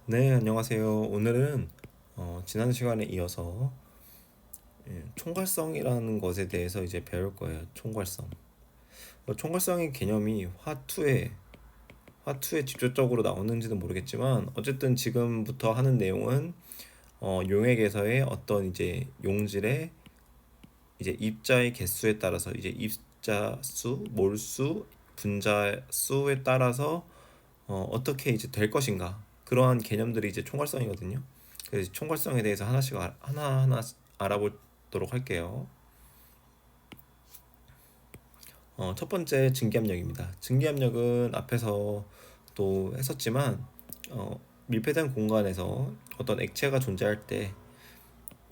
네, 안녕하세요. 오늘은 지난 시간에 이어서 총괄성이라는 것에 대해서 이제 배울 거예요. 총괄성. 총괄성의 개념이 화투에 직접적으로 나오는지는 모르겠지만 어쨌든 지금부터 하는 내용은 용액에서의 어떤 이제 용질의 이제 입자의 개수에 따라서 이제 입자 수, 몰수, 분자 수에 따라서 어떻게 이제 될 것인가 그러한 개념들이 이제 총괄성이거든요. 그래서 총괄성에 대해서 하나하나 알아보도록 할게요. 첫 번째 증기압력입니다. 증기압력은 앞에서 또 했었지만 밀폐된 공간에서 어떤 액체가 존재할 때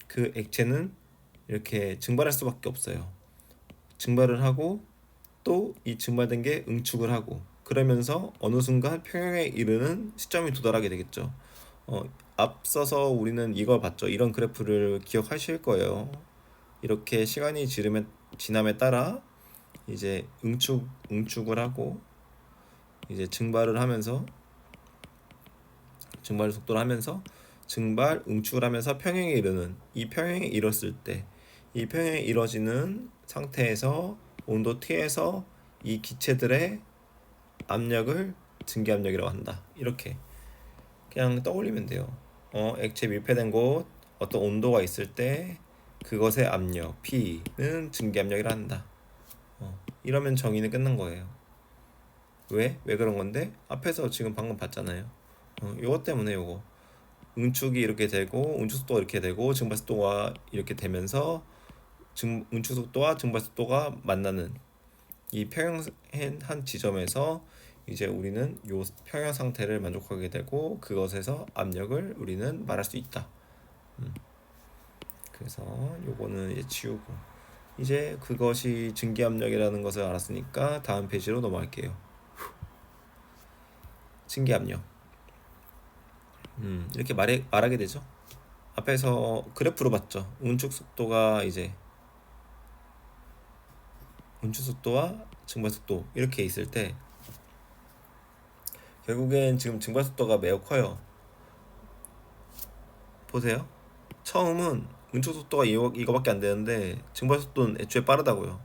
그 액체는 이렇게 증발할 수밖에 없어요. 증발을 하고 또 이 증발된 게 응축을 하고 그러면서 어느 순간 평형에 이르는 시점이 도달하게 되겠죠. 앞서서 우리는 이걸 봤죠. 이런 그래프를 기억하실 거예요. 이렇게 시간이 지남에 따라 이제 응축을 하고 이제 증발 속도를 하면서 응축을 하면서 평형에 이르는 이 평형에 이뤘을 때 이 평형에 이뤄지는 상태에서 온도 T에서 이 기체들의 압력을 증기압력이라고 한다. 이렇게 그냥 떠올리면 돼요. 액체 밀폐된 곳 어떤 온도가 있을 때 그것의 압력 P는 증기압력이라 한다. 이러면 정의는 끝난 거예요. 왜? 왜 그런 건데? 앞에서 지금 방금 봤잖아요. 요거 때문에 요거 응축이 이렇게 되고 응축 속도가 이렇게 되고 증발 속도가 이렇게 되면서 응축 속도와 증발 속도가 만나는 이 평형한 지점에서 이제 우리는 요 평형 상태를 만족하게 되고 그것에서 압력을 우리는 말할 수 있다. 그래서 요거는 이제 지우고 이제 그것이 증기압력이라는 것을 알았으니까 다음 페이지로 넘어갈게요. 증기압력. 이렇게 말하게 되죠. 앞에서 그래프로 봤죠. 운축 속도와 증발 속도 이렇게 있을 때 결국엔 지금 증발 속도가 매우 커요. 보세요. 처음은 운축 속도가 이거밖에 안 되는데 증발 속도는 애초에 빠르다고요.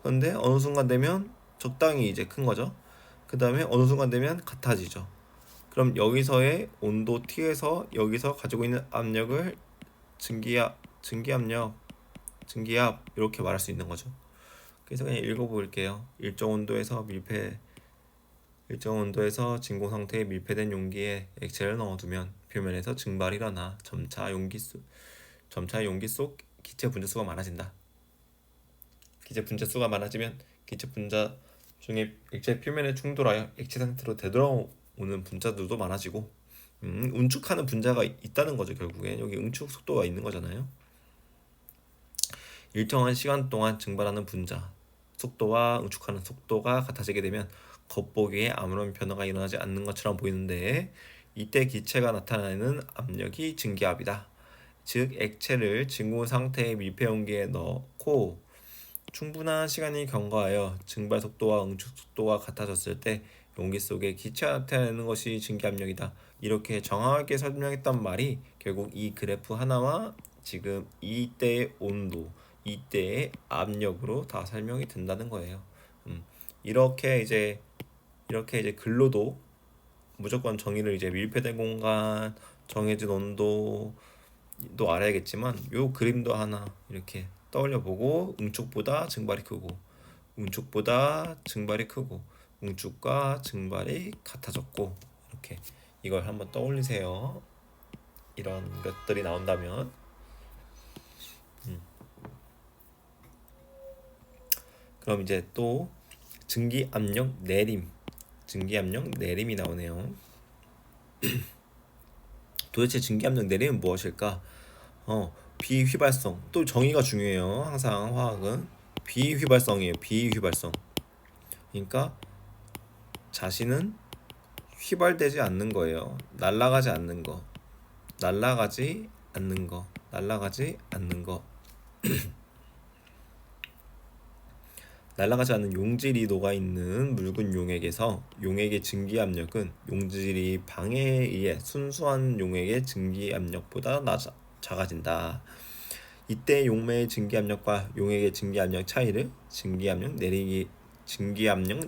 그런데 어느 순간 되면 적당히 이제 큰 거죠. 그 다음에 어느 순간 되면 같아지죠. 그럼 여기서의 온도 T에서 여기서 가지고 있는 압력을 증기압력, 증기압 이렇게 말할 수 있는 거죠. 그래서 그냥 읽어볼게요. 일정 온도에서 진공 상태에 밀폐된 용기에 액체를 넣어두면 표면에서 증발이 일어나 점차 용기 속 기체 분자수가 많아진다. 기체 분자수가 많아지면 기체 분자 중에 액체 표면에 충돌하여 액체 상태로 되돌아오는 분자들도 많아지고 운축하는 분자가 있다는 거죠. 결국에 여기 응축 속도가 있는 거잖아요. 일정한 시간 동안 증발하는 분자 속도와 응축하는 속도가 같아지게 되면 겉보기에 아무런 변화가 일어나지 않는 것처럼 보이는데 이때 기체가 나타내는 압력이 증기압이다. 즉 액체를 진공 상태의 밀폐 용기에 넣고 충분한 시간이 경과하여 증발 속도와 응축 속도가 같아졌을 때 용기 속에 기체가 나타내는 것이 증기압력이다. 이렇게 정확하게 설명했던 말이 결국 이 그래프 하나와 지금 이때의 온도, 이때의 압력으로 다 설명이 된다는 거예요. 이렇게 이제 글로도 무조건 정의를 이제 밀폐된 공간, 정해진 온도도 알아야겠지만 요 그림도 하나 이렇게 떠올려 보고 응축보다 증발이 크고 응축보다 증발이 크고 응축과 증발이 같아졌고 이렇게 이걸 한번 떠올리세요. 이런 것들이 나온다면 그럼 이제 또 증기압력 내림이 나오네요. 도대체 증기압력 내림은 무엇일까? 비휘발성. 또 정의가 중요해요. 항상 화학은 비휘발성이에요. 비휘발성. 그러니까 자신은 휘발되지 않는 거예요. 날아가지 않는 거. 날아가지 않는 거. 날아가지 않는 거. 날아가지 않는 용질이 녹아있는 묽은 용액에서 용액의 증기압력은 용질이 방해에 의해 순수한 용액의 증기압력보다 작아진다. 이때 용매의 증기압력과 용액의 증기압력 차이를 증기압력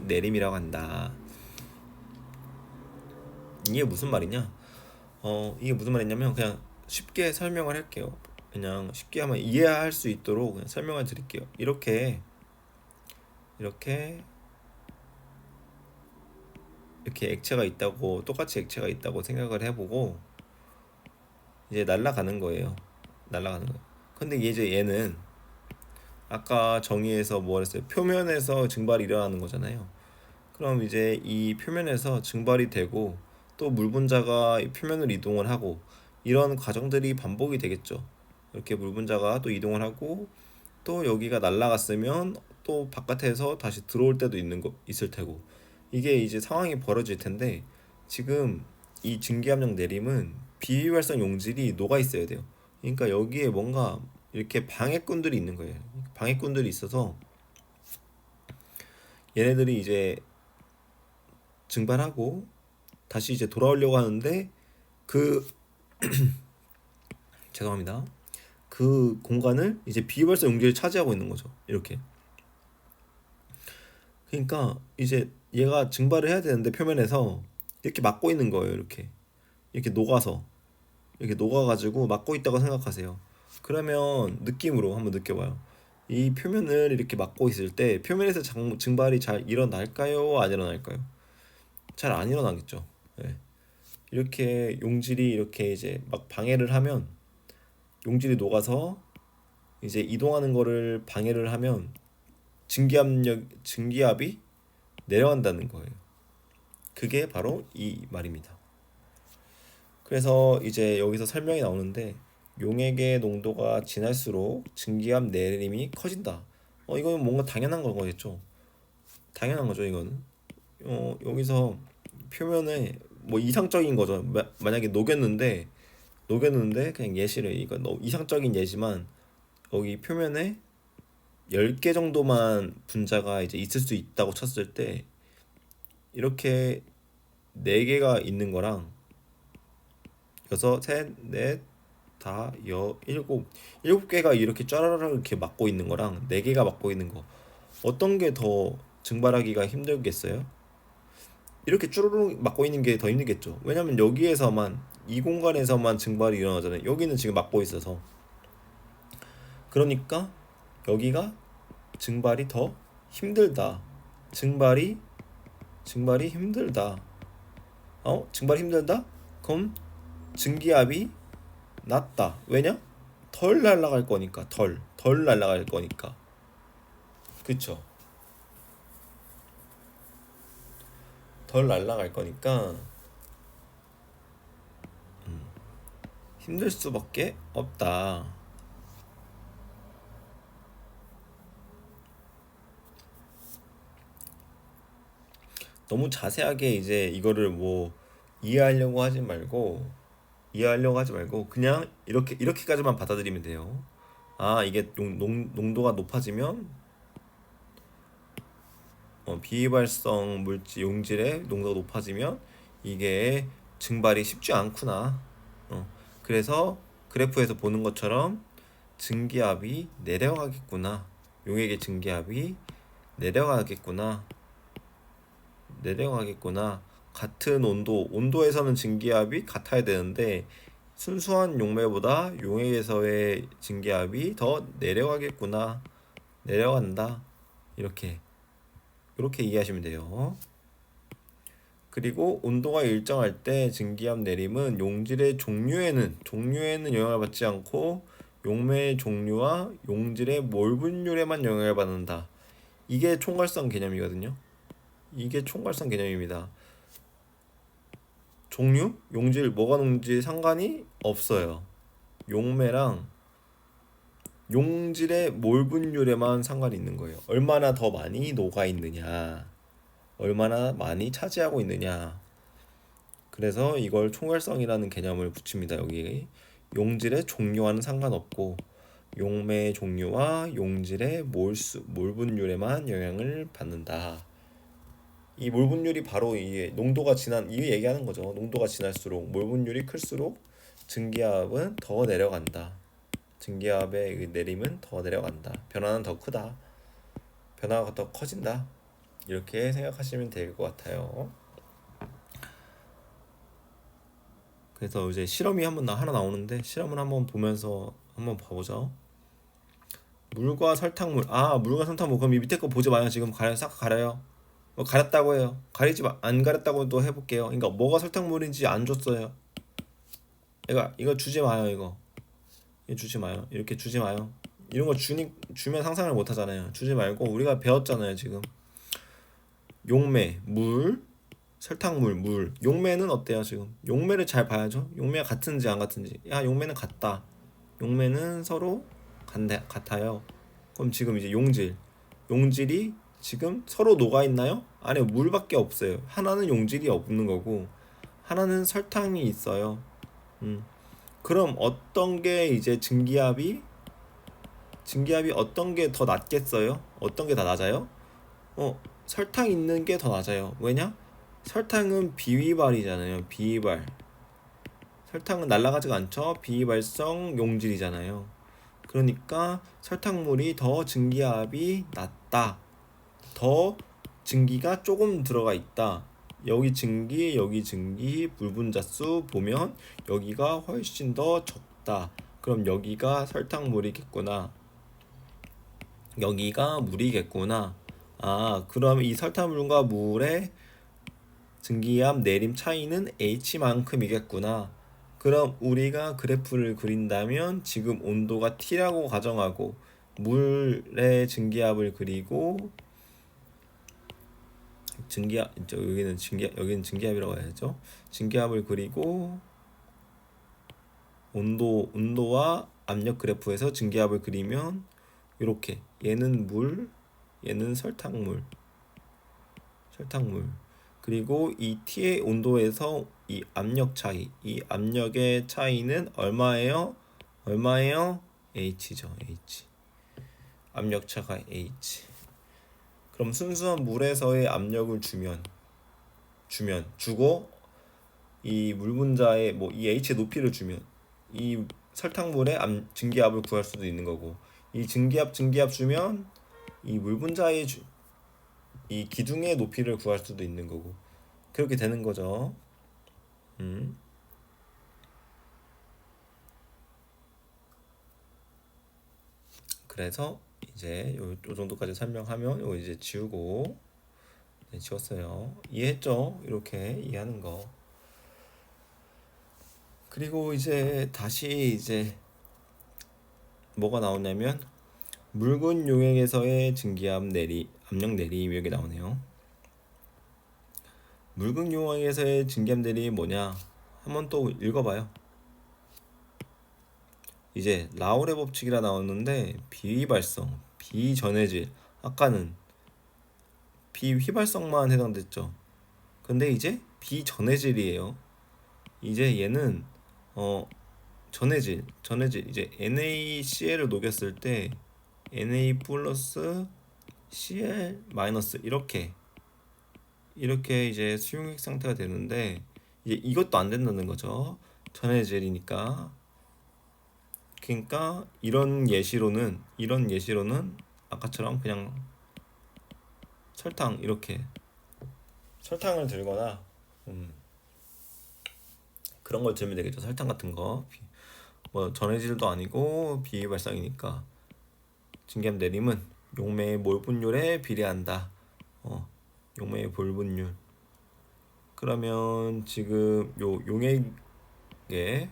내림이라고 한다. 이게 무슨 말이냐? 이게 무슨 말이냐면 그냥 쉽게 설명을 할게요. 그냥 쉽게 하면 이해할 수 있도록 그냥 설명을 드릴게요. 이렇게 액체가 있다고, 똑같이 액체가 있다고 생각을 해보고 이제 날아가는 거예요. 날아가는 거예요. 근데 이제 얘는 아까 정의에서 뭐 했어요? 표면에서 증발이 일어나는 거잖아요. 그럼 이제 이 표면에서 증발이 되고 또 물 분자가 표면을 이동을 하고 이런 과정들이 반복이 되겠죠. 이렇게 물 분자가 또 이동을 하고 또 여기가 날아갔으면 또 바깥에서 다시 들어올 때도 있을 테고 이게 이제 상황이 벌어질 텐데 지금 이 증기압력 내림은 비휘발성 용질이 녹아 있어야 돼요. 그러니까 여기에 뭔가 이렇게 방해꾼들이 있는 거예요. 방해꾼들이 있어서 얘네들이 이제 증발하고 다시 이제 돌아오려고 하는데 그 죄송합니다. 그 공간을 이제 비휘발성 용질이 차지하고 있는 거죠. 이렇게. 그러니까 이제 얘가 증발을 해야 되는데 표면에서 이렇게 막고 있는 거예요. 이렇게 녹아서 이렇게 녹아가지고 막고 있다고 생각하세요. 그러면 느낌으로 한번 느껴봐요. 이 표면을 이렇게 막고 있을 때 표면에서 증발이 잘 일어날까요? 안 일어날까요? 잘 안 일어나겠죠. 네. 이렇게 용질이 이렇게 이제 막 방해를 하면 용질이 녹아서 이제 이동하는 거를 방해를 하면 증기압이 내려간다는 거예요. 그게 바로 이 말입니다. 그래서 이제 여기서 설명이 나오는데 용액의 농도가 진할수록 증기압 내림이 커진다. 이거는 뭔가 당연한 거겠죠. 당연한 거죠, 이거는. 여기서 표면에 뭐 이상적인 거죠. 만약에 녹였는데 그냥 예시를 이거 너무 이상적인 예지만 여기 표면에 10개 정도만 분자가 이제 있을 수 있다고 쳤을 때 이렇게 4개가 있는 거랑 여섯, 셋, 넷, 다, 일곱 개가 이렇게 쫘라락 이렇게 막고 있는 거랑 4개가 막고 있는 거 어떤 게 더 증발하기가 힘들겠어요? 이렇게 쭈루룩 막고 있는 게 더 힘들겠죠. 왜냐면 여기에서만 이 공간에서만 증발이 일어나잖아요. 여기는 지금 막고 있어서 그러니까 여기가 증발이 더 힘들다. 증발이 힘들다. 증발이 힘들다? 그럼 증기압이 낮다. 왜냐? 덜 날아갈 거니까. 덜 날아갈 거니까. 그쵸? 덜 날아갈 거니까 힘들 수밖에 없다. 너무 자세하게 이제 이거를 뭐 이해하려고 하지 말고 그냥 이렇게까지만 받아들이면 돼요. 이게 농도가 높아지면 비휘발성 물질 용질의 농도가 높아지면 이게 증발이 쉽지 않구나. 그래서 그래프에서 보는 것처럼 증기압이 내려가겠구나. 용액의 증기압이 내려가겠구나. 같은 온도에서는 증기압이 같아야 되는데 순수한 용매보다 용액에서의 증기압이 더 내려가겠구나. 내려간다. 이렇게 이해하시면 돼요. 그리고 온도가 일정할 때 증기압 내림은 용질의 종류에는 영향을 받지 않고 용매의 종류와 용질의 몰 분율에만 영향을 받는다. 이게 총괄성 개념이거든요. 이게 총괄성 개념입니다. 종류, 용질, 뭐가 녹는지 상관이 없어요. 용매랑 용질의 몰 분율에만 상관이 있는 거예요. 얼마나 더 많이 녹아 있느냐, 얼마나 많이 차지하고 있느냐. 그래서 이걸 총괄성이라는 개념을 붙입니다. 여기 용질의 종류와는 상관없고 용매의 종류와 용질의 몰분율에만 영향을 받는다. 이 몰분율이 바로 이 농도가 진한 이 얘기하는 거죠. 농도가 진할수록 몰분율이 클수록 증기압은 더 내려간다. 증기압의 그 내림은 더 내려간다. 변화는 더 크다. 변화가 더 커진다. 이렇게 생각하시면 될 것 같아요. 그래서 이제 실험이 하나 나오는데 실험을 한번 보면서 한번 봐보죠. 물과 설탕물. 물과 설탕물. 그럼 이 밑에 거 보지 마요. 지금 싹 가려요. 가렸다고 해요. 안 가렸다고도 해볼게요. 그러니까 뭐가 설탕물인지 안 줬어요. 이거 주지 마요. 이거 주지 마요. 이렇게 주지 마요. 이런 거 주면 상상을 못 하잖아요. 주지 말고 우리가 배웠잖아요. 지금 용매, 물, 설탕물, 물. 용매는 어때요? 지금 용매를 잘 봐야죠. 용매가 같은지 안 같은지. 용매는 같다. 용매는 서로 같아요. 그럼 지금 이제 용질이 지금 서로 녹아 있나요? 안에 물밖에 없어요. 하나는 용질이 없는 거고 하나는 설탕이 있어요. 그럼 어떤 게 이제 증기압이 어떤 게 더 낮겠어요? 어떤 게 더 낮아요? 설탕 있는 게 더 낮아요. 왜냐? 설탕은 비위발이잖아요. 비위발. 설탕은 날아가지가 않죠. 비위발성 용질이잖아요. 그러니까 설탕물이 더 증기압이 낮다. 더 증기가 조금 들어가 있다. 여기 증기, 불분자수 보면 여기가 훨씬 더 적다. 그럼 여기가 설탕물이겠구나. 여기가 물이겠구나. 그럼 이 설탕물과 물의 증기압 내림 차이는 H만큼이겠구나. 그럼 우리가 그래프를 그린다면 지금 온도가 T라고 가정하고 물의 증기압을 그리고 여기는 증기압이라고 해야죠. 증기압을 그리고 온도와 압력 그래프에서 증기압을 그리면 이렇게 얘는 물, 얘는 설탕물. 그리고 이 T의 온도에서 이 압력 차이, 이 압력의 차이는 얼마예요? H죠, H. 압력차가 H. 그럼 순수한 물에서의 압력을 주고 이 물 분자의 이 H의 높이를 주면 이 설탕물의 증기압을 구할 수도 있는 거고 이 증기압 주면 이 물 분자의 이 기둥의 높이를 구할 수도 있는 거고 그렇게 되는 거죠. 그래서 이제 요 정도까지 설명하면 요 이제 지우고 지웠어요. 이해했죠? 이렇게 이해하는 거. 그리고 이제 다시 이제 뭐가 나오냐면 묽은 용액에서의 증기압 압력 내림 여기 나오네요. 묽은 용액에서의 증기압 내림이 뭐냐? 한번 또 읽어봐요. 이제 라울의 법칙이라 나왔는데 비휘발성, 비전해질. 아까는 비휘발성만 해당됐죠. 근데 이제 비전해질이에요. 이제 얘는 전해질 이제 NaCl을 녹였을 때 Na 플러스 Cl 마이너스 이렇게 이제 수용액 상태가 되는데 이제 이것도 안 된다는 거죠. 전해질이니까. 그러니까 이런 예시로는 아까처럼 그냥 설탕을 들거나 그런 걸 들면 되겠죠. 설탕 같은 거. 전해질도 아니고 비발상이니까 증기압 내림은 용매의 몰분율에 비례한다. 용매의 몰분율. 그러면 지금 요 용액의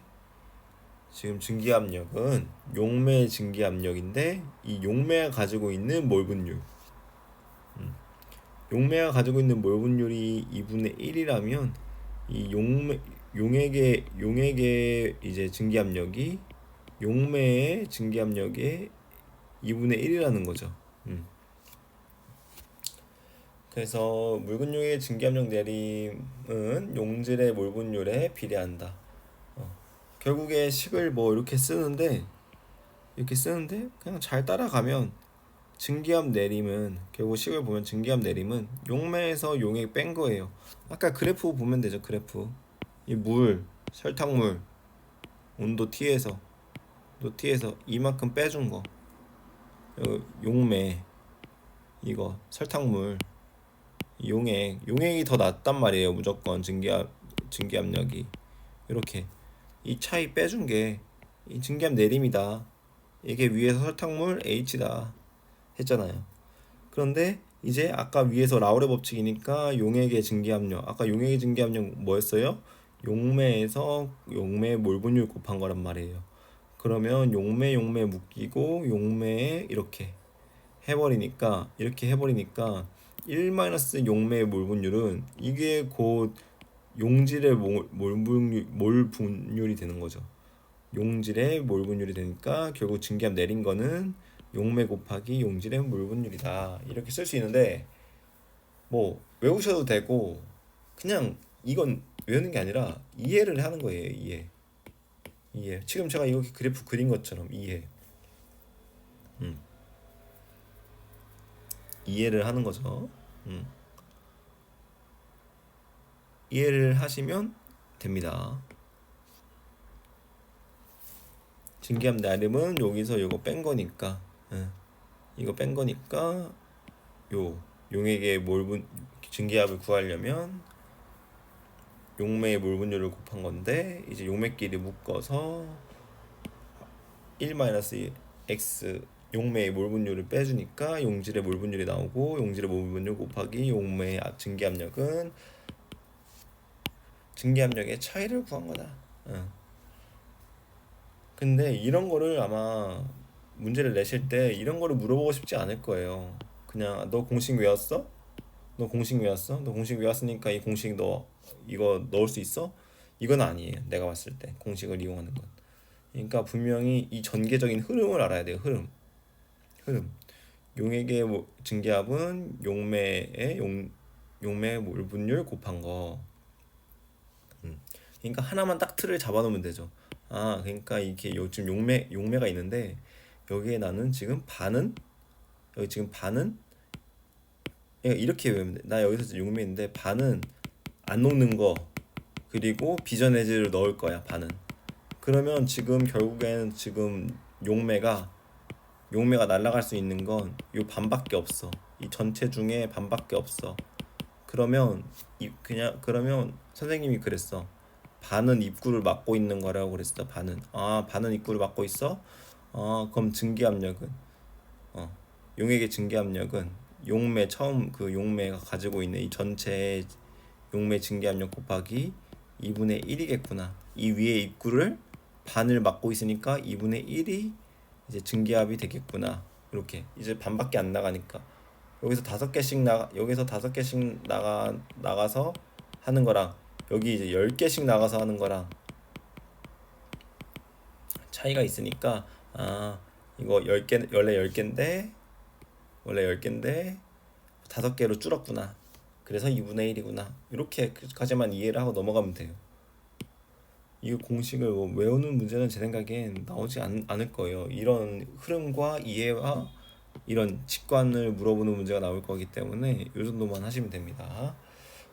지금 증기압력은 용매의 증기압력인데 이 용매가 가지고 있는 몰분율. 용매가 가지고 있는 몰분율이 2분의 1이라면 이 용액의 이제 증기압력이 용매의 증기압력의 2분의 1이라는 거죠. 그래서 묽은 용의 증기압력 내림은 용질의 몰분율에 비례한다. 결국에 식을 이렇게 쓰는데 이렇게 쓰는데 그냥 잘 따라가면 증기압 내림은 결국 식을 보면 증기압 내림은 용매에서 용액 뺀 거예요. 아까 그래프 보면 되죠. 그래프 이 물, 설탕물 온도 T에서 이만큼 빼준 거 용매 이거 설탕물 용액이 더 낫단 말이에요. 무조건 증기압력이 이렇게 이 차이 빼준 게 이 증기압 내림이다. 이게 위에서 설탕물 H다 했잖아요. 그런데 이제 아까 위에서 라우레 법칙이니까 용액의 증기압력 아까 용액의 증기압력 뭐였어요? 용매에서 용매 몰분율 곱한 거란 말이에요. 그러면 용매 묶이고 용매에 이렇게 해버리니까 1 용매의 몰분율은 이게 곧 용질의 몰분율이 되는 거죠. 용질의 몰분율이 되니까 결국 증기압 내린 거는 용매 곱하기 용질의 몰분율이다. 이렇게 쓸 수 있는데 뭐 외우셔도 되고 그냥 이건 외우는 게 아니라 이해를 하는 거예요. 이해. 지금 제가 이렇게 그래프 그린 것처럼 이해를 하는 거죠. 이해를 하시면 됩니다. 증기압 나름은 여기서 이거 뺀 거니까 이거 뺀 거니까 요 용액의 증기압을 구하려면 용매의 몰분율을 곱한 건데 이제 용매끼리 묶어서 1-x 용매의 몰분율을 빼주니까 용질의 몰분율이 나오고 용질의 몰분율 곱하기 용매의 증기압력은 증기압력의 차이를 구한 거다. 근데 이런 거를 아마 문제를 내실 때 이런 거를 물어보고 싶지 않을 거예요. 그냥 너 공식 외웠어? 너 공식 외웠어? 너 공식 외웠으니까 이 공식 너 이거 넣을 수 있어? 이건 아니에요. 내가 봤을 때 공식을 이용하는 건. 그러니까 분명히 이 전개적인 흐름을 알아야 돼요. 흐름. 용액의 증기압은 용매의 몰분율 곱한 거. 그러니까 하나만 딱 틀을 잡아놓으면 되죠. 아, 그러니까 이게 지금 용매가 있는데 여기에 나는 지금 여기 지금 반은 이렇게 외우면 돼. 나 여기서 용매인데 반은 안 녹는 거 그리고 비전해즈를 넣을 거야. 반은. 그러면 지금 결국에는 지금 용매가 날아갈 수 있는 건 이 반밖에 없어. 이 전체 중에 반밖에 없어. 그러면 그러면 선생님이 그랬어. 반은 입구를 막고 있는 거라고 그랬어. 반은 입구를 막고 있어. 그럼 증기압력은 용액의 증기압력은 처음 그 용매가 가지고 있는 이 전체 용매 증기압력 곱하기 2분의 1이겠구나. 이 위에 입구를 반을 막고 있으니까 2분의 1이 이제 증기압이 되겠구나. 이렇게 이제 반밖에 안 나가니까 여기서 5개씩 나가서 하는 거랑 여기 이제 10개씩 나가서 하는 거랑 차이가 있으니까 이거 10개 원래 10개인데 5개로 줄었구나. 그래서 2분의 1이구나. 이렇게까지만 이해를 하고 넘어가면 돼요. 이 공식을 외우는 문제는 제 생각엔 나오지 않을 거예요. 이런 흐름과 이해와 이런 직관을 물어보는 문제가 나올 거기 때문에 이 정도만 하시면 됩니다.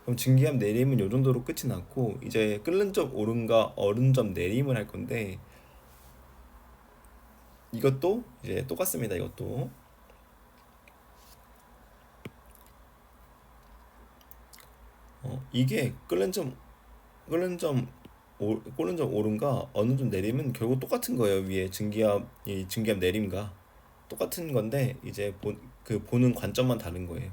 그럼 증기압 내림은 이 정도로 끝이 났고 이제 끓는 점 오름과 얼은 점 내림을 할 건데 이것도 이제 똑같습니다. 이것도 이게 끓는 점 오름과 어느 점 내림은 결국 똑같은 거예요. 위에 증기압 내림과 똑같은 건데 이제 보는 관점만 다른 거예요.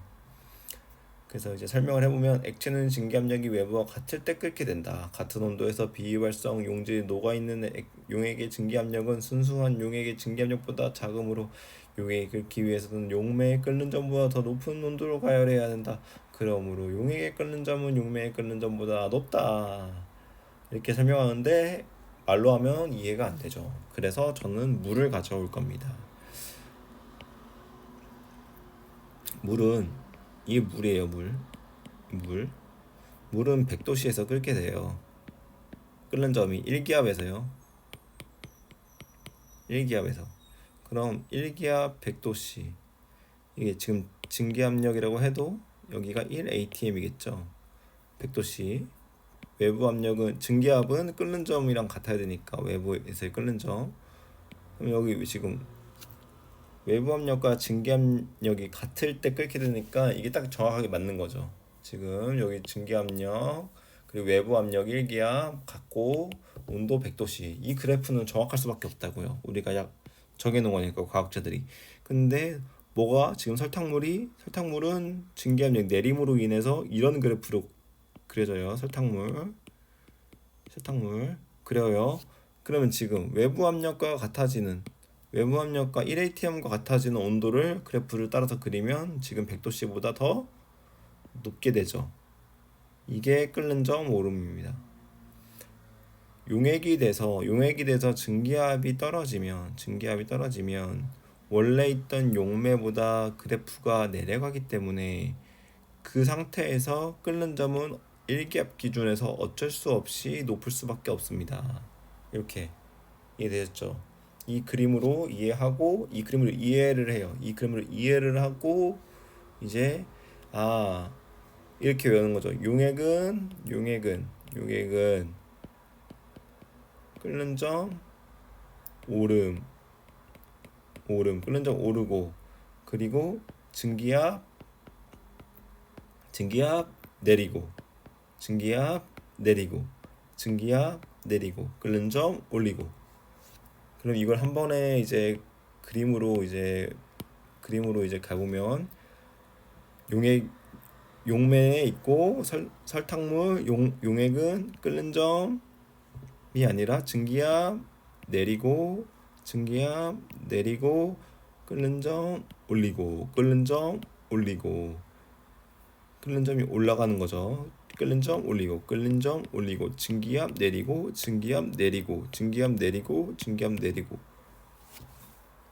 그래서 이제 설명을 해보면 액체는 증기압력이 외부와 같을 때 끓게 된다. 같은 온도에서 비활성 용질이 녹아있는 용액의 증기압력은 순수한 용액의 증기압력보다 작으므로 용액이 끓기 위해서는 용매의 끓는 점보다 더 높은 온도로 가열해야 한다. 그러므로 용액의 끓는 점은 용매의 끓는 점보다 높다. 이렇게 설명하는데 말로 하면 이해가 안 되죠. 그래서 저는 물을 가져올 겁니다. 물은 이게 물이에요. 물은 100도씨에서 끓게 돼요. 끓는 점이 1기압에서요. 그럼 1기압 100도씨, 이게 지금 증기압력이라고 해도 여기가 1atm이겠죠. 100도씨. 외부 압력은, 증기압은 끓는 점이랑 같아야 되니까 외부에서의 끓는 점. 그럼 여기 지금 외부 압력과 증기압력이 같을 때 끓게 되니까 이게 딱 정확하게 맞는 거죠. 지금 여기 증기압력 그리고 외부 압력 1기압 같고 온도 100도씨, 이 그래프는 정확할 수밖에 없다고요. 우리가 약 정해놓은 거니까 과학자들이. 근데 뭐가 지금 설탕물은 증기압력 내림으로 인해서 이런 그래프로 그려져요. 설탕물 그려요. 그러면 지금 외부 압력과 1atm과 같아지는 온도를 그래프를 따라서 그리면 지금 100도씨보다 더 높게 되죠. 이게 끓는 점 오름입니다. 용액이 돼서 증기압이 떨어지면 원래 있던 용매보다 그래프가 내려가기 때문에 그 상태에서 끓는 점은 1기압 기준에서 어쩔 수 없이 높을 수밖에 없습니다. 이렇게 이해되셨죠? 이 그림으로 이해하고 이 그림으로 이해를 해요. 이 그림으로 이해를 하고 이제 이렇게 외우는 거죠. 용액은 끓는 점 오름 끓는 점 오르고, 그리고 증기압 내리고, 끓는 점 올리고. 그럼 이걸 한 번에 이제 그림으로 가보면 용매에 있고 설탕물 용액은 끓는 점이 아니라 증기압 내리고 끓는 점 올리고 끓는 점이 올라가는 거죠. 끓는 점 올리고 증기압 내리고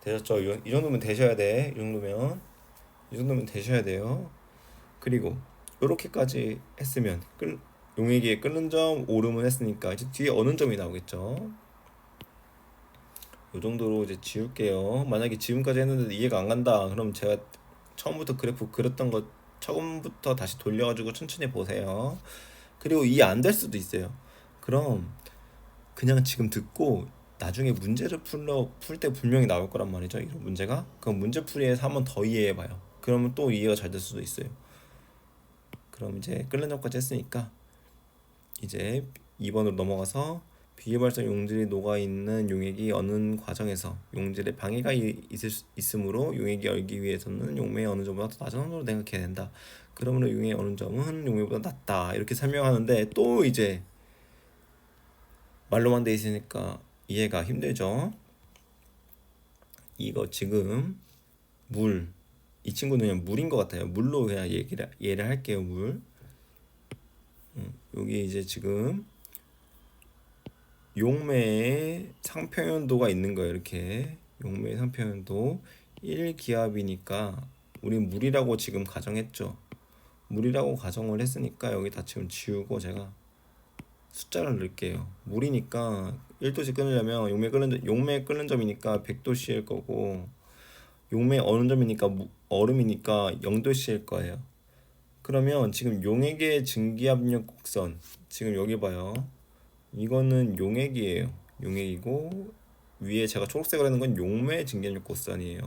되셨죠? 이 정도면 되셔야 돼. 이 정도면 되셔야 돼요. 그리고 이렇게까지 했으면 용액의 끓는 점 오름은 했으니까 이제 뒤에 어는 점이 나오겠죠. 이 정도로 이제 지울게요. 만약에 지금까지 했는데 이해가 안 간다, 그럼 제가 처음부터 그래프 그렸던 거 처음부터 다시 돌려가지고 천천히 보세요. 그리고 이해 안 될 수도 있어요. 그럼 그냥 지금 듣고 나중에 문제를 풀 때 분명히 나올 거란 말이죠. 이런 문제가. 그럼 문제풀이에서 한번 더 이해해봐요. 그러면 또 이해가 잘 될 수도 있어요. 그럼 이제 끓는 점까지 했으니까 이제 2번으로 넘어가서 비유발성 용질이 녹아있는 용액이 어는 과정에서 용질에 방해가 있으므로 용액이 얼기 위해서는 용매의 어느 점보다 더 낮은 온도로 생각해야 된다. 그러므로 용의 어느 점은 용매보다 낮다. 이렇게 설명하는데 또 이제 말로만 돼 있으니까 이해가 힘들죠. 이거 지금 이 친구는 그냥 물인 것 같아요. 물로 그냥 이해를 할게요. 물. 여기 이제 지금 용매의 상표현도가 있는 거예요. 이렇게 용매의 상표현도 1기압이니까 우린 물이라고 지금 가정했죠. 물이라고 가정을 했으니까 여기 다 지금 지우고 제가 숫자를 넣을게요. 물이니까 1도씨 끓으려면 용매 끓는 점이니까 100도씨일 거고, 용매 어는 점이니까 얼음이니까 0도씨일 거예요. 그러면 지금 용액의 증기압력 곡선, 지금 여기 봐요. 이거는 용액이에요. 용액이고 위에 제가 초록색으로 하는 건 용매 증기압력 곡선이에요.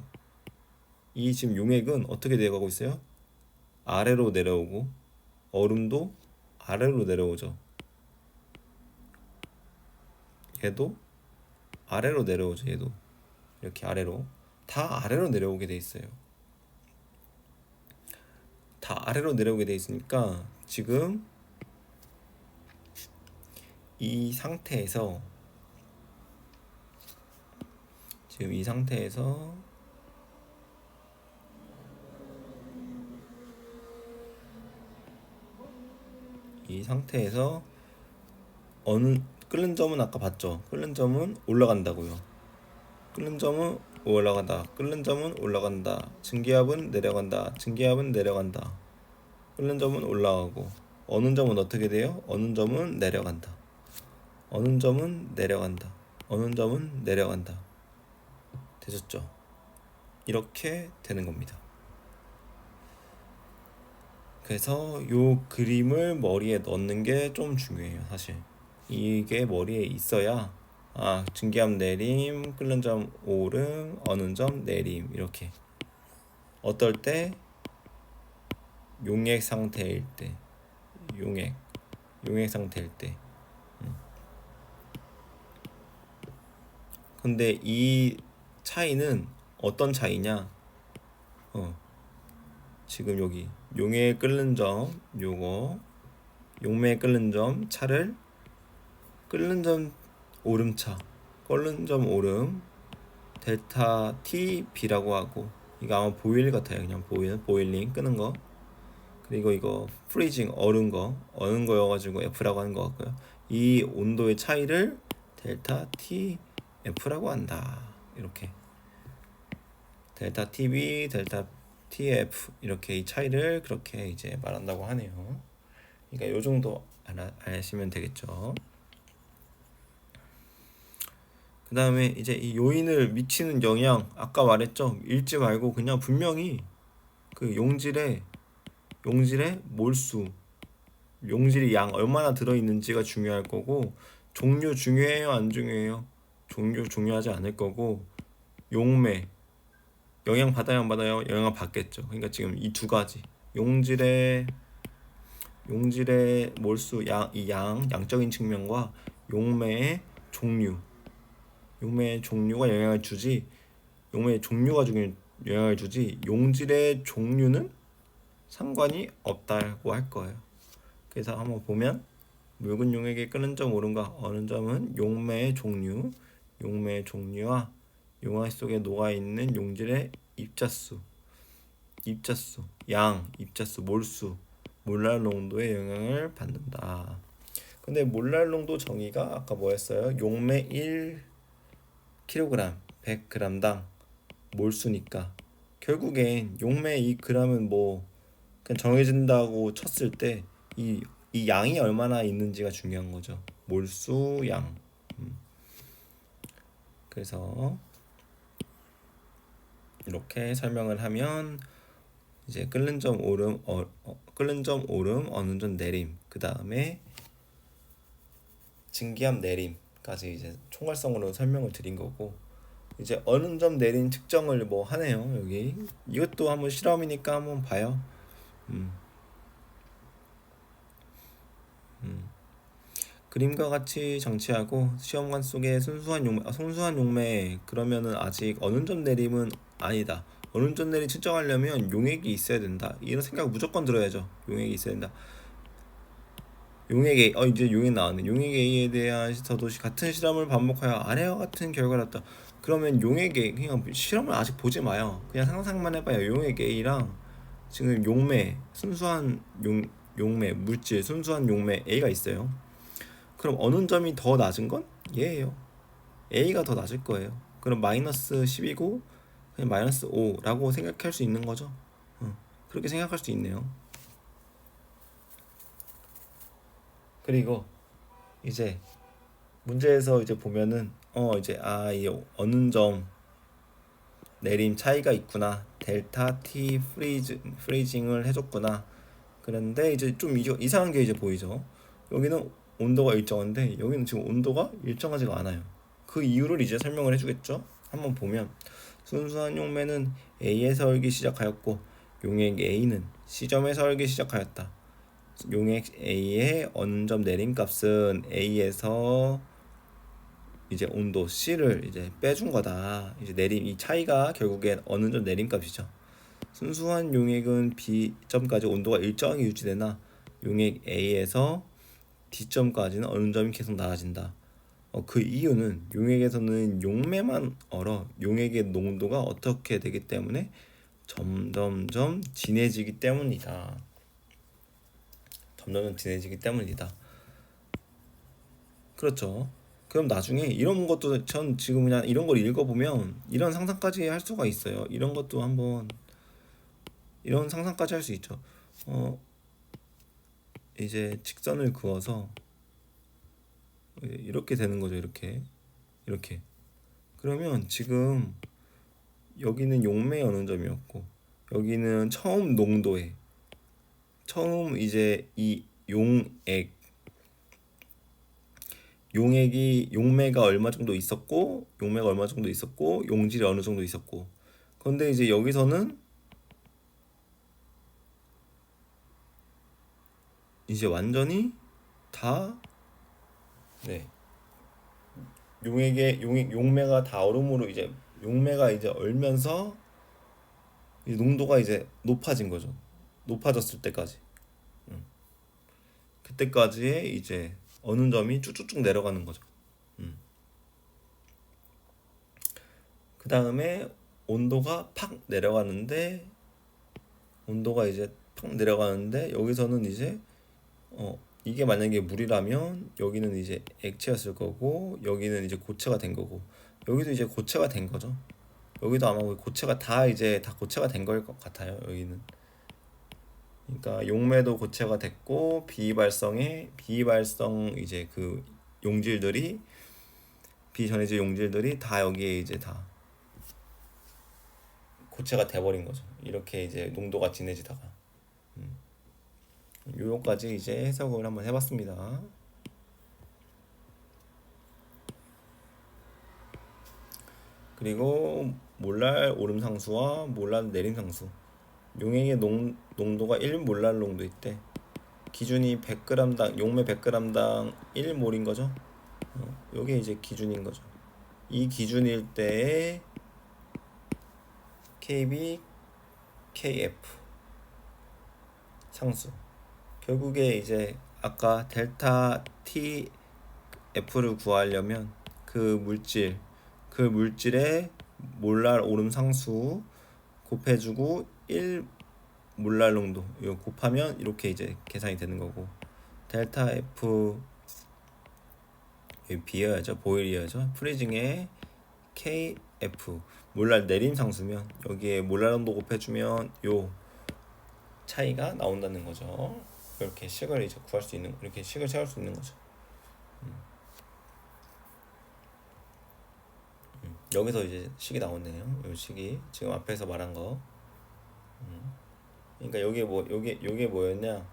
이 지금 용액은 어떻게 내려가고 있어요? 아래로 내려오고, 얼음도 아래로 내려오죠. 얘도 아래로 내려오죠. 얘도 이렇게 아래로, 다 아래로 내려오게 돼 있어요. 다 아래로 내려오게 돼 있으니까 지금 이 상태에서 어느 끓는 점은 아까 봤죠. 끓는 점은 올라간다고요. 끓는 점은 올라간다. 증기압은 내려간다. 끓는 점은 올라가고, 어는 점은 어떻게 돼요? 어는 점은 내려간다. 되셨죠? 이렇게 되는 겁니다. 그래서 요 그림을 머리에 넣는 게 좀 중요해요, 사실. 이게 머리에 있어야 증기압 내림, 끓는 점 오름, 어는 점 내림 이렇게. 어떨 때 용액 상태일 때, 용액 상태일 때. 근데 이 차이는 어떤 차이냐? 어, 지금 여기 용액 끓는 점 요거 용매 끓는 점 차를 끓는 점 오름차, 끓는 점 오름 델타 T B라고 하고, 이거 아마 보일 같아요. 그냥 보일링 끄는 거. 그리고 이거 프리징 얼은 거여가지고 F라고 하는 것 같고요. 이 온도의 차이를 델타 T F라고 한다. 이렇게 델타 TB, 델타 TF 이렇게 이 차이를 그렇게 이제 말한다고 하네요. 그러니까 요 정도 아시면 되겠죠. 그 다음에 이제 이 요인을 미치는 영향, 아까 말했죠. 읽지 말고 그냥 분명히 그 용질의 몰수, 용질이 양 얼마나 들어있는지가 중요할 거고, 종류 중요해요, 안 중요해요? 종류 중요하지 않을 거고, 용매 영향 받아요, 안 받아요? 영향을 받겠죠. 그러니까 지금 이 두 가지 용질의 몰수, 양적인 측면과 용매의 종류, 용매의 종류가 영향을 주지, 용매의 종류가 영향을 주지, 용질의 종류는 상관이 없다고 할 거예요. 그래서 한번 보면 묽은 용액의 끓는 점 오름과 어는 점은 용매의 종류와 용화 속에 녹아있는 용질의 입자수, 입자수, 몰수, 몰랄 농도에 영향을 받는다. 근데 몰랄 농도 정의가 아까 뭐였어요? 용매 1kg 100g당 몰수니까 결국엔 용매 2g은 뭐 그냥 정해진다고 쳤을 때 이 양이 얼마나 있는지가 중요한 거죠. 몰수 양. 그래서 이렇게 설명을 하면 이제 끓는 점 오름, 어는 점 내림, 그 다음에 증기압 내림까지 이제 총괄성으로 설명을 드린 거고, 이제 어느 점 내림 측정을 뭐 하네요. 여기 이것도 한번 실험이니까 한번 봐요. 음. 그림과 같이 장치하고 시험관 속에 순수한 용매 그러면은 아직 어느 점 내림은 아니다. 어느 점 내림 측정하려면 용액이 있어야 된다. 이런 생각 무조건 들어야죠. 용액이 있어야 된다. 용액 A, 이제 용액 나왔네. 용액 A에 대해서도 같은 실험을 반복하여 아래와 같은 결과를 얻다. 그러면 용액 A 그냥 실험을 아직 보지 마요. 그냥 상상만 해봐요. 용액 A랑 지금 용매 물질 순수한 용매 A가 있어요. 그럼 어느 점이 더 낮은 건 얘예요. A가 더 낮을 거예요. 그럼 마이너스 10이고 그냥 마이너스 5라고 생각할 수 있는 거죠. 그렇게 생각할 수 있네요. 그리고 이제 문제에서 이제 보면은 이제 이 어느 점 내림 차이가 있구나. 델타 T 프리징을 해줬구나. 그런데 이제 좀 이상한 게 이제 보이죠. 여기는 온도가 일정한데 여기는 지금 온도가 일정하지가 않아요. 그 이유를 이제 설명을 해주겠죠. 한번 보면 순수한 용매는 A에서 얼기 시작하였고 용액 A는 C점에서 얼기 시작하였다. 용액 A의 어느 점 내림 값은 A에서 이제 온도 C를 이제 빼준 거다. 이제 이 차이가 결국엔 어느 점 내림 값이죠. 순수한 용액은 B점까지 온도가 일정하게 유지되나 용액 A에서 D점까지는 어느 점이 계속 낮아진다. 그 이유는 용액에서는 용매만 얼어 용액의 농도가 어떻게 되기 때문에 점점점 진해지기 때문이다. 그렇죠. 그럼 나중에 이런 것도 전 지금 그냥 이런 걸 읽어보면 이런 상상까지 할 수가 있어요. 이런 상상까지 할 수 있죠. 이제 직선을 그어서 이렇게 되는 거죠. 이렇게 그러면 지금 여기는 용매의 어느 점이었고 여기는 처음 농도에 처음 이제 이 용액이 용매가 얼마 정도 있었고 용매가 얼마 정도 있었고 용질이 어느 정도 있었고 그런데 이제 여기서는 이제 완전히 다 네. 용매가 다 얼음으로 이제 용매가 이제 얼면서 이 농도가 이제 높아진 거죠. 높아졌을 때까지. 그때까지의 이제 어느 점이 쭉쭉쭉 내려가는 거죠. 그 다음에 온도가 팍 내려가는데 온도가 이제 팍 내려가는데 여기서는 이제 이게 만약에 물이라면 여기는 이제 액체였을 거고 여기는 이제 고체가 된 거고 여기도 이제 고체가 된 거죠. 여기도 아마 고체가 다 이제 다 고체가 된 걸 것 같아요. 여기는 그러니까 용매도 고체가 됐고 비발성 이제 그 용질들이 비전해질 용질들이 다 여기에 이제 다 고체가 돼버린 거죠. 이렇게 이제 농도가 진해지다가 요거까지 이제 해석을 한번 해봤습니다. 그리고 몰랄 오름상수와 몰랄 내림상수 용액의 농도가 1몰랄 농도 있대. 기준이 100g당 용매 100g당 1몰인 거죠. 요게 이제 기준인 거죠. 이 기준일 때에 KB, KF 상수 결국에 이제 아까 델타 TF를 구하려면 그 물질의 몰랄 오름 상수 곱해주고 1 몰랄 농도 이거 곱하면 이렇게 이제 계산이 되는 거고 델타 F 비어야죠 보일이어야죠 프리징의 KF 몰랄 내림 상수면 여기에 몰랄 농도 곱해주면 요 차이가 나온다는 거죠. 이렇게 식을 이제 구할 수 있는 이렇게 식을 세울 수 있는 거죠. 여기서 이제 식이 나오네요. 요 식이 지금 앞에서 말한 거. 그러니까 요게 뭐였냐?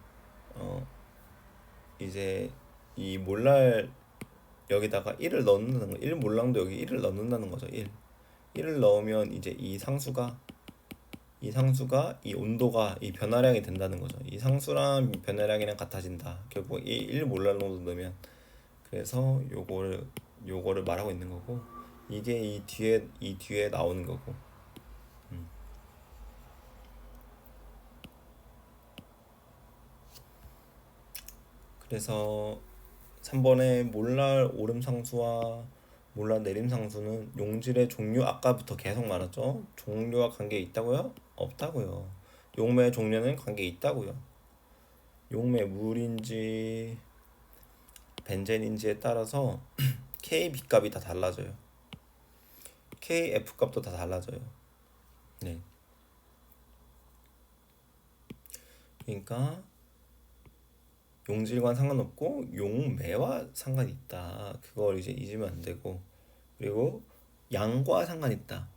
이제 이 몰랄 여기다가 1을 넣는다는 거. 1 몰랑도 여기 1을 넣는다는 거죠. 1을 넣으면 이제 이 상수가 이 온도가 이 변화량이 된다는 거죠. 이 상수랑 변화량이랑 같아진다. 결국 이 1 몰랄 정도 넣으면 그래서 요거를 말하고 있는 거고 이게 이 뒤에 나오는 거고. 그래서 3번의 몰랄 오름 상수와 몰랄 내림 상수는 용질의 종류 아까부터 계속 말했죠. 종류와 관계 있다고요? 없다고요. 용매의 종류는 관계 있다고요. 용매 물인지 벤젠인지에 따라서 KB 값이 다 달라져요. KF 값도 다 달라져요. 네. 그러니까 용질과는 상관없고 용매와 상관이 있다. 그걸 이제 잊으면 안 되고 그리고 양과 상관이 있다.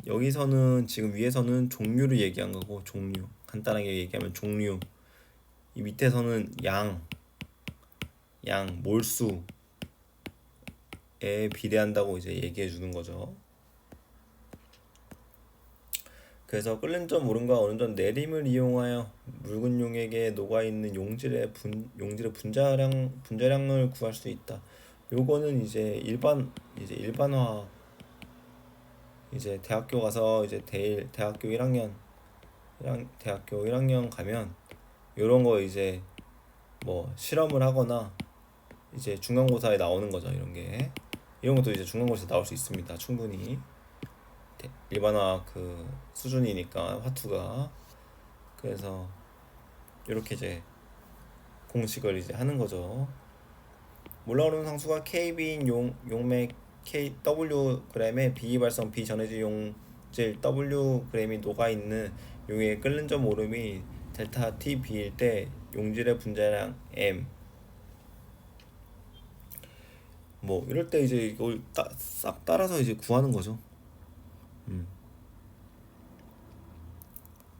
여기서는 지금 위에서는 종류를 얘기한 거고 종류 간단하게 얘기하면 종류 이 밑에서는 양 몰수에 비례한다고 이제 얘기해 주는 거죠. 그래서 끓는 점 오름과 어느 점 내림을 이용하여 묽은 용액에 녹아 있는 용질의 분자량을 구할 수 있다. 요거는 이제 일반화 이제 대학교 가서 이제 대학교 1학년 가면 요런 거 이제 뭐 실험을 하거나 이제 중간고사에 나오는 거죠. 이런 것도 이제 중간고사에 나올 수 있습니다. 충분히 일반화 그 수준이니까 화투가 그래서 이렇게 이제 공식을 이제 하는 거죠. 몰라오는 상수가 KB인 용매 KW g에 비발성 비전해질 용질 W g이 녹아있는 용의 끓는 점 오름이 델타 TB일 때 용질의 분자량 M 뭐 이럴 때 이제 이걸 싹 따라서 이제 구하는 거죠.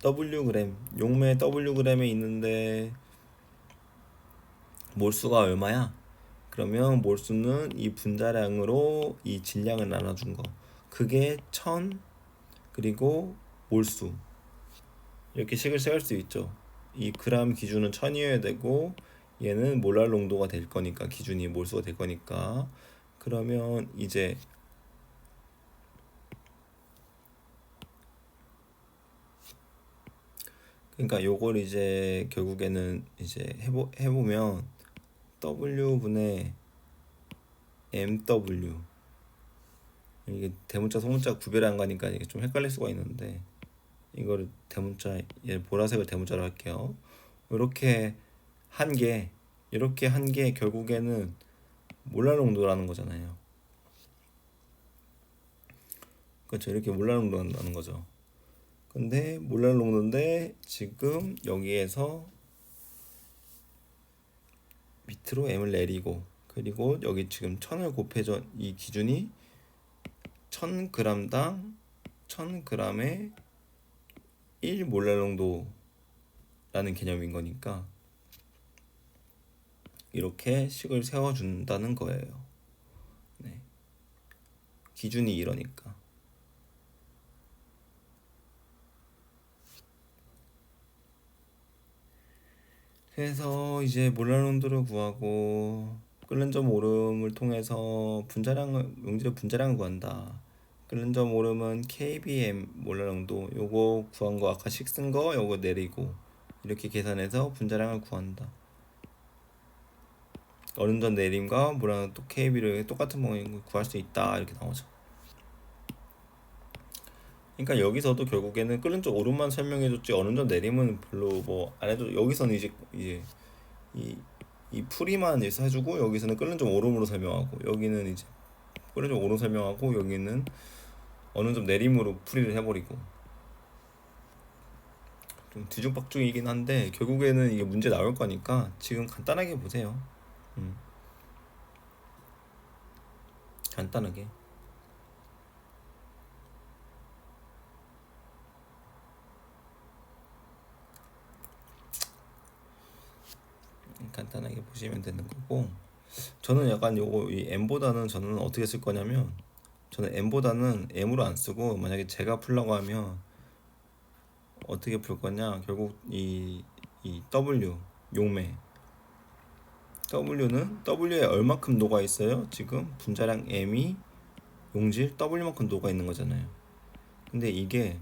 Wg 용매 Wg에 있는데 몰수가 얼마야? 그러면 몰수는 이 분자량으로 이 질량을 나눠준 거, 그게 1000 그리고 몰수, 이렇게 식을 세울 수 있죠. 이 그램 기준은 1000이어야 되고 얘는 몰랄 농도가 될 거니까, 기준이 몰수가 될 거니까. 그러면 이제 그러니까 요걸 이제 결국에는 이제 해보면 W분의 MW, 이게 대문자 소문자 구별 안 가니까 이게 좀 헷갈릴 수가 있는데, 이거를 대문자, 얘 보라색을 대문자로 할게요. 이렇게 한 게, 이렇게 한 게 결국에는 몰랄 농도라는 거잖아요. 그렇죠. 이렇게 몰랄 농도라는 거죠. 근데 몰랄 농도인데 지금 여기에서 밑으로 m을 내리고, 그리고 여기 지금 1000을 곱해줘, 이 기준이 1000g당 1000g에 1 몰랄 농도라는 개념인 거니까 이렇게 식을 세워준다는 거예요. 네. 기준이 이러니까. 그래서 이제 몰랄 농도를 구하고 끓는 점 오름을 통해서 분자량을, 용질의 분자량을 구한다. 끓는 점 오름은 kbm 몰랄 농도, 요거 구한 거 아까 식 쓴 거 요거 내리고 이렇게 계산해서 분자량을 구한다. 어느 점 내림과 뭐랑 또 kb를 똑같은 방법을 구할 수 있다, 이렇게 나오죠. 그러니까 여기서도 결국에는 끓는 점 오름만 설명해줬지 어느 점 내림은 별로 뭐 안 해도, 여기서는 이제 이, 이 풀이만 해주고, 여기서는 끓는 점 오름으로 설명하고, 여기는 이제 끓는 점 오름 설명하고, 여기는 어느 점 내림으로 풀이를 해버리고, 좀 뒤죽박죽이긴 한데 결국에는 이게 문제 나올 거니까 지금 간단하게 보세요. 간단하게. 간단하게 보시면 되는 거고, 저는 약간 요거 이 m보다는 저는 어떻게 쓸 거냐면, 저는 m보다는 m으로 안 쓰고, 만약에 제가 풀려고 하면 어떻게 풀 거냐, 결국 이 w 용매 W는 W에 얼마큼 녹아 있어요? 지금 분자량 M이 용질 W만큼 녹아 있는 거잖아요. 근데 이게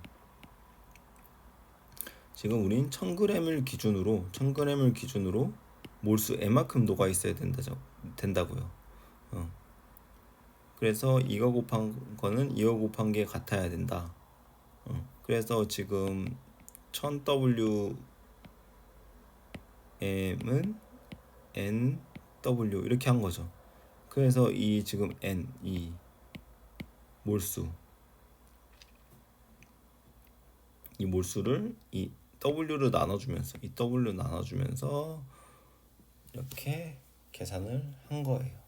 지금 우린 1000g을 기준으로 몰수 M만큼 녹아 있어야 된다고요. 그래서 이거 곱한 거는 이거 곱한 게 같아야 된다. 그래서 지금 1000W M은 NW 이렇게 한 거죠. 그래서 이 지금 N, 이 몰수, 이 몰수를 이 W를 나눠주면서, 이 W 나눠주면서 이렇게 계산을 한 거예요.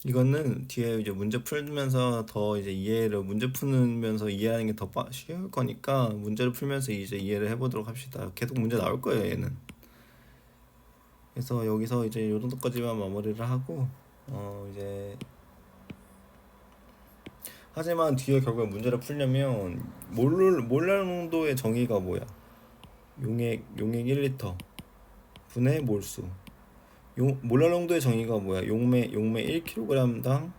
이거는 뒤에 이제 문제 풀면서 더 이제 문제 풀면서 이해하는 게 더 쉬울 거니까 문제를 풀면서 이제 이해를 해보도록 합시다. 계속 문제 나올 거예요, 얘는. 그래서 여기서 이제 요 정도까지만 마무리를 하고, 이제 하지만 뒤에 결국에 문제를 풀려면 몰랄 농도의 정의가 뭐야? 용액 1리터 분의 몰수. 몰랄 농도의 정의가 뭐야? 용매 1kg당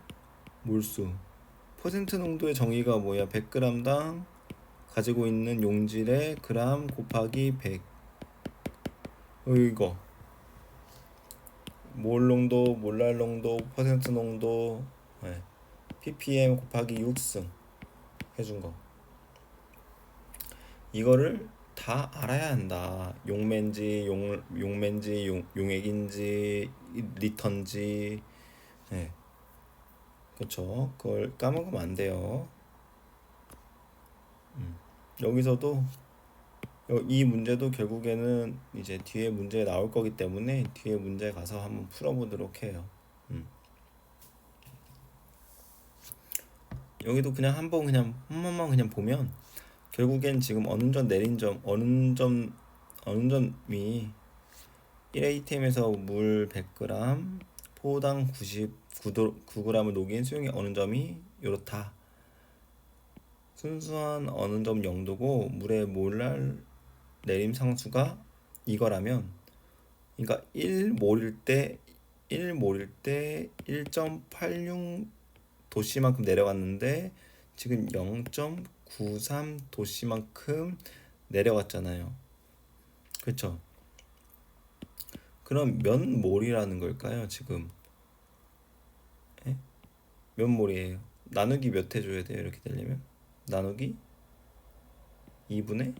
몰수. 퍼센트 농도의 정의가 뭐야? 100g당 가지고 있는 용질의 그램 곱하기 100. 이거 몰 농도, 몰랄 농도, 퍼센트 농도, 네. ppm 곱하기 6승 해준 거. 이거를 다 알아야 한다. 용매인지 용매인지 용액인지 리터인지. 네. 그쵸. 그걸 까먹으면 안 돼요. 여기서도 이 문제도 결국에는 이제 뒤에 문제 나올 거기 때문에 뒤에 문제 가서 한번 풀어보도록 해요. 여기도 그냥 한번 그냥 한 번만 그냥 보면 결국엔 지금 어느 점 내린 점 어느 점이 1ATM에서 물 100g 포당 99g을 녹인 수용의 어느 점이 이렇다. 순수한 어느 점 영도고 물의 몰랄 내림 상수가 이거라면, 그러니까 1몰일 때 1.86 도씨만큼 내려갔는데 지금 0.93 도씨만큼 내려갔잖아요. 그렇죠? 그럼 몇 몰이라는 걸까요, 지금? 예? 몇 몰이에요? 나누기 몇 해줘야 돼요, 이렇게 되려면? 나누기 2분의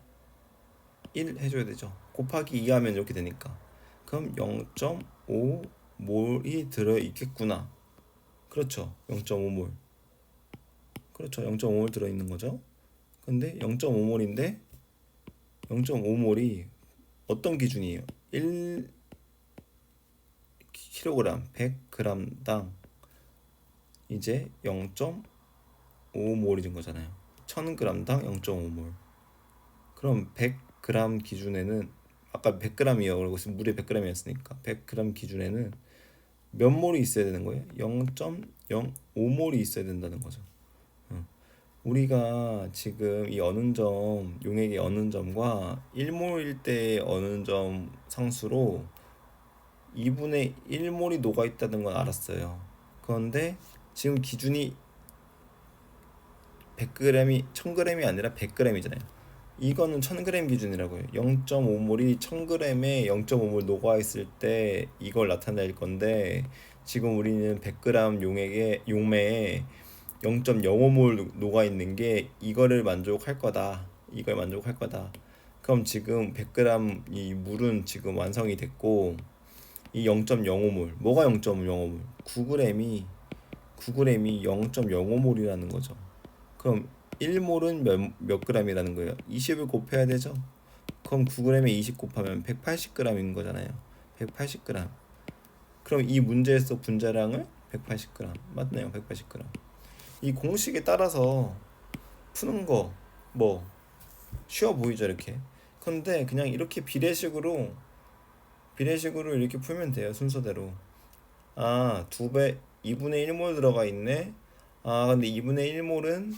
1 해줘야 되죠. 곱하기 2 하면 이렇게 되니까. 그럼 0.5 몰이 들어있겠구나. 그렇죠. 0.5몰. 그렇죠. 0.5몰 들어있는 거죠. 근데 0.5몰인데 0.5몰이 어떤 기준이에요? 1kg 100g당 이제 0.5몰이 된 거잖아요. 1000g당 0.5몰. 그럼 100g 기준에는 아까 100g이요. 그리고 물에 100g이었으니까 100g 기준에는 몇 몰이 있어야 되는 거예요? 0.05몰이 있어야 된다는 거죠. 우리가 지금 이 어는 점, 용액의 어는 점과 1몰일 때의 어는 점 상수로 2분의 1몰이 녹아 있다는 건 알았어요. 그런데 지금 기준이 100g이 1000g이 아니라 100g이잖아요. 이거는 1000g 기준이라고요. 0.5몰이 1000g에 0.5몰 녹아 있을 때 이걸 나타낼 건데 지금 우리는 100g 용매에 0.05몰 녹아 있는 게 이거를 만족할 거다. 이걸 만족할 거다. 그럼 지금 100g 이 물은 지금 완성이 됐고 이 0.05몰 뭐가 0.05몰? 9g이 0.05몰이라는 거죠. 그럼 1몰은 몇 g이라는 거예요? 20을 곱해야 되죠. 그럼 9g에 20 곱하면 180g인 거잖아요. 180g. 그럼 이 문제에서 분자량을 180g 맞나요? 180g. 이 공식에 따라서 푸는 거 뭐 쉬워 보이죠 이렇게. 근데 그냥 이렇게 비례식으로 이렇게 풀면 돼요 순서대로. 아, 2분의 1몰 들어가 있네. 아, 근데 2분의 1몰은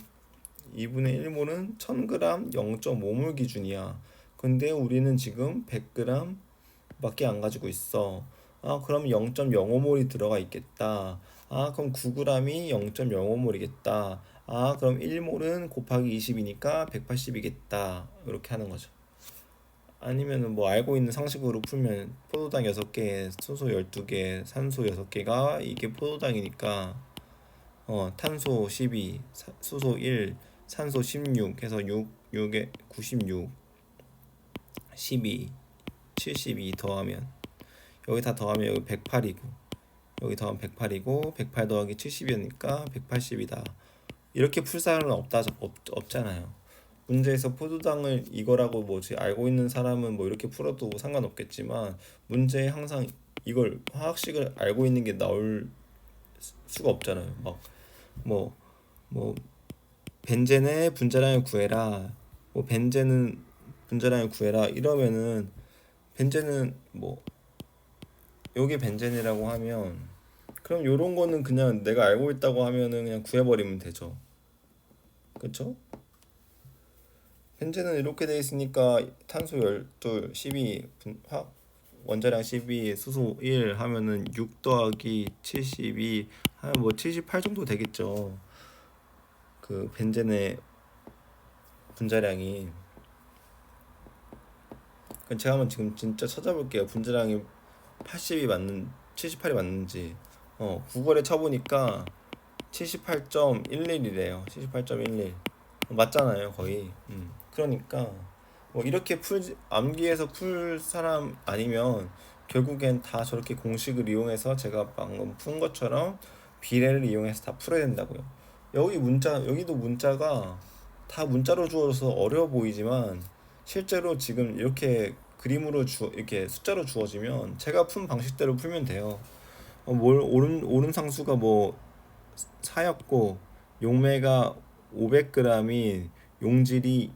1000g 0.5몰 기준이야. 근데 우리는 지금 100g 밖에 안 가지고 있어. 아, 그럼 0.05몰이 들어가 있겠다. 아, 그럼 9g이 0.05몰이겠다. 아, 그럼 1몰은 곱하기 20이니까 180이겠다. 이렇게 하는 거죠. 아니면은 뭐 알고 있는 상식으로 풀면 포도당 6개, 수소 12개, 산소 6개가 이게 포도당이니까 탄소 12, 수소 1, 산소 16 해서 6에 96, 12, 72 더하면 여기 다 더하면 여기 108이고 여기 더하면 108이고 108 더하기 70이니까 180이다. 이렇게 풀 사람은 없잖아요. 문제에서 포도당을 이거라고 뭐지 알고 있는 사람은 뭐 이렇게 풀어도 상관없겠지만 문제에 항상 이걸 화학식을 알고 있는 게 나올 수가 없잖아요. 막 뭐 벤젠의 분자량을 구해라. 뭐 벤젠은 분자량을 구해라. 이러면은 벤젠은 뭐 요게 벤젠이라고 하면 그럼 요런 거는 그냥 내가 알고 있다고 하면은 그냥 구해버리면 되죠. 그쵸? 벤젠은 이렇게 돼 있으니까 탄소 12, 12, 원자량 12, 수소 1 하면은 6 더하기 72 하면 뭐 78 정도 되겠죠. 그 벤젠의 분자량이. 그럼 제가 한번 지금 진짜 찾아볼게요. 분자량이 80이 맞는 78이 맞는지 구글에 쳐보니까 78.11이래요. 78.11 맞잖아요, 거의. 그러니까 뭐 이렇게 암기해서 풀 사람 아니면 결국엔 다 저렇게 공식을 이용해서 제가 방금 푼 것처럼 비례를 이용해서 다 풀어야 된다고요. 여기도 문자가 다 문자로 주어져서 어려워 보이지만 실제로 지금 이렇게 이렇게 숫자로 주어지면 제가 푼 방식대로 풀면 돼요. 오름 상수가 뭐 4였고 용매가 500g인 용질이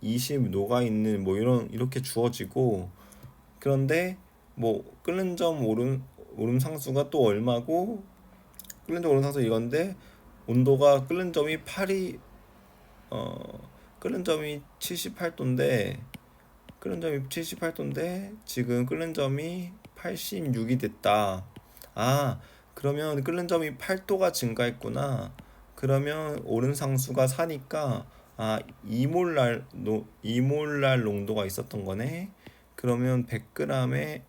20 녹아 있는 뭐 이렇게 주어지고, 그런데 뭐 끓는 점 오름 상수가 또 얼마고 끓는 점 오름 상수 이건데 온도가 끓는 점이 78도인데 지금 끓는 점이 86이 됐다. 아, 그러면 끓는 점이 8도가 증가했구나. 그러면 오른 상수가 4니까 이몰랄 농도가 있었던 거네. 그러면 1000g에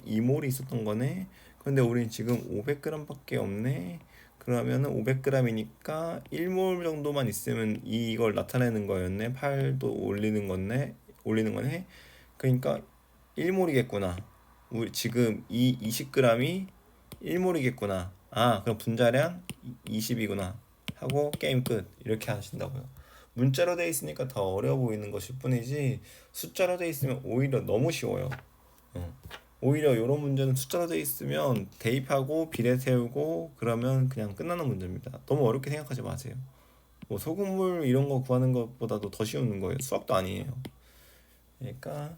이몰이 있었던 거네. 근데 우린 지금 500g밖에 없네. 그러면은 500g이니까 1몰 정도만 있으면 이걸 나타내는 거였네. 8도 올리는 거네. 그러니까 1몰이겠구나. 우리 지금 이 20g이 1몰이겠구나. 그럼 분자량 20이구나. 하고 게임 끝. 이렇게 하신다고요. 문자로 돼 있으니까 더 어려워 보이는 것일 뿐이지 숫자로 돼 있으면 오히려 너무 쉬워요. 오히려 이런 문제는 숫자로 돼 있으면 대입하고 비례 세우고 그러면 그냥 끝나는 문제입니다. 너무 어렵게 생각하지 마세요. 뭐 소금물 이런 거 구하는 것보다도 더 쉬운 거예요. 수학도 아니에요. 그러니까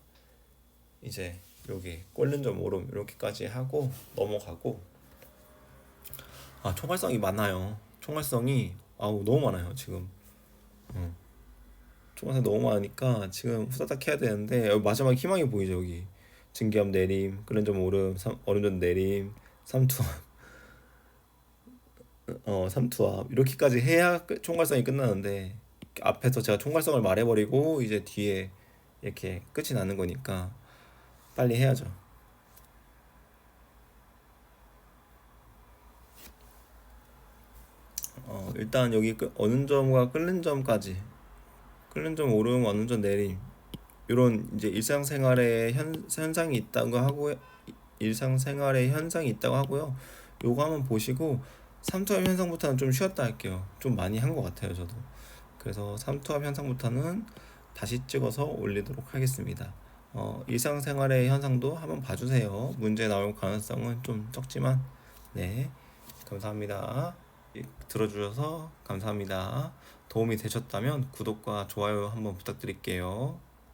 이제 여기 꼴른 점 오름 이렇게까지 하고 넘어가고, 총괄성이 많아요. 총괄성이 너무 많아요 지금. 총괄성이 너무 많으니까 지금 후다닥 해야 되는데 여기 마지막에 희망이 보이죠. 여기 증기압 내림, 끓는 점 오름, 얼음전 내림, 삼투압, 삼투압 이렇게까지 해야 총괄성이 끝나는데 앞에서 제가 총괄성을 말해버리고 이제 뒤에 이렇게 끝이 나는 거니까 빨리 해야죠. 일단 여기 어느 점과 끓는 점까지, 끓는 점 오름, 어느 점 내림, 이런 이제 현상이 있다고 하고 일상생활에 현상이 있다고 하고요. 요거 한번 보시고 삼투압 현상부터는 좀 쉬었다 할게요. 좀 많이 한 것 같아요 저도. 그래서 삼투압 현상부터는 다시 찍어서 올리도록 하겠습니다. 일상생활의 현상도 한번 봐주세요. 문제 나올 가능성은 좀 적지만. 네, 감사합니다. 들어주셔서 감사합니다. 도움이 되셨다면 구독과 좋아요 한번 부탁드릴게요.